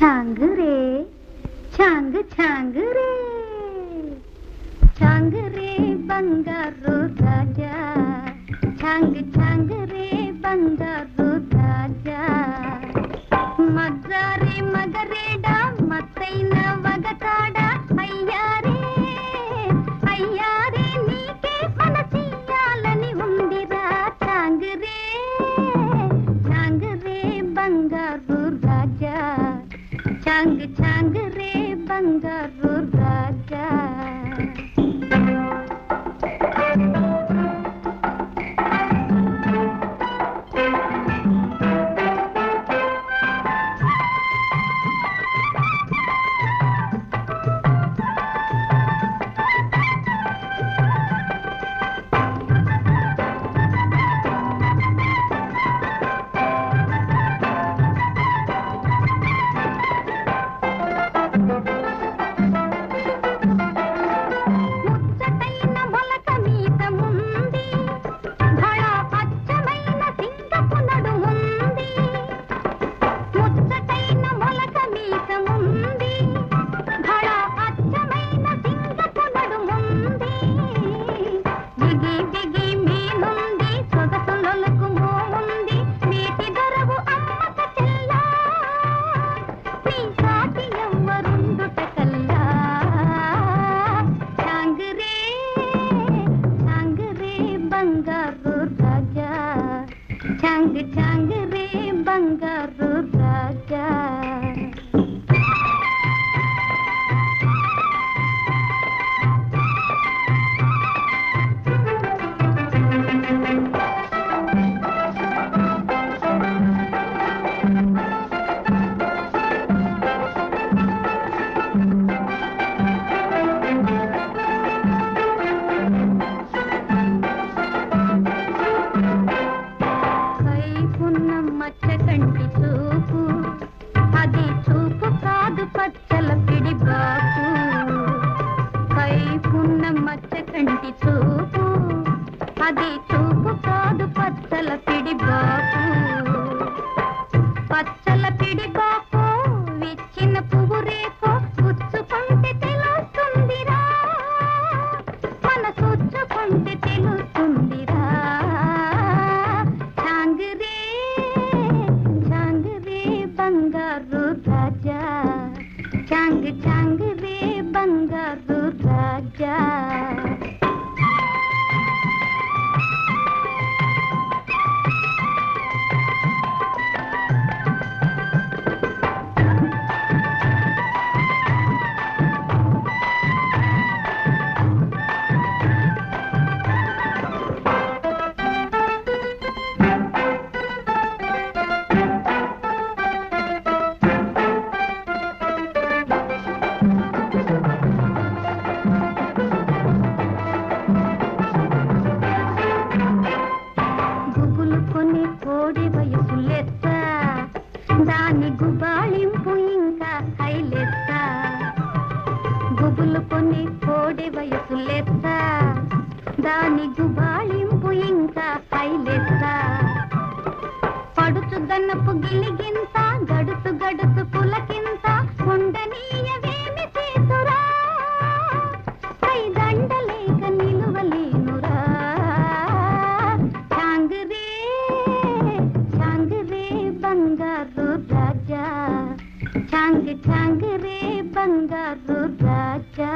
చాంగురే చాంగు చాంగురే చాంగురే బంగారు రాజా చాంగు చాంగురే బంగారు రాజా మగ్గారే మగరేడా మత్తైన వగతాడా అయ్యారే అయ్యారే నీకే మనసియాలని ఉందిరా చాంగురే చాంగురే బంగారు రాజా చాంగు చాంగురే బంగారు రాజా చాంగు చాంగురే బంగారు రాజా మచ్చకంటి చూపు అది చూపు కాదు పచ్చల పిడి బాపు కైపున్న మచ్చకంటి చూపు అది చూపు కాదు పచ్చల పిడి బాపు పచ్చల పిడి బాపు విచ్చిన పువ్వు రేపు పుచ్చుకుంటే తెలుస్తుందిరా మన పుచ్చుకుంటే తెలుస్తుందిరా చాంగురే బంగారు రాజా చాంగు చాంగురే బంగారు రాజా కోడి వయసు లెక్క దాని గుబాళింపు ఇంకా హైలెక్క గుబులు కొని కోడి వయసు లెక్క దాని గుబాళింపు ఇంకా హైలెక్క పడుచు దన్నపు గిలిగింత గడుసు గడుసు పులకింత ఉండనీయవేమి చేతురా కై దండలేక నిలువలేనురా చాంగురే బంగారు రాజా చాంగు చాంగురే బంగారు రాజా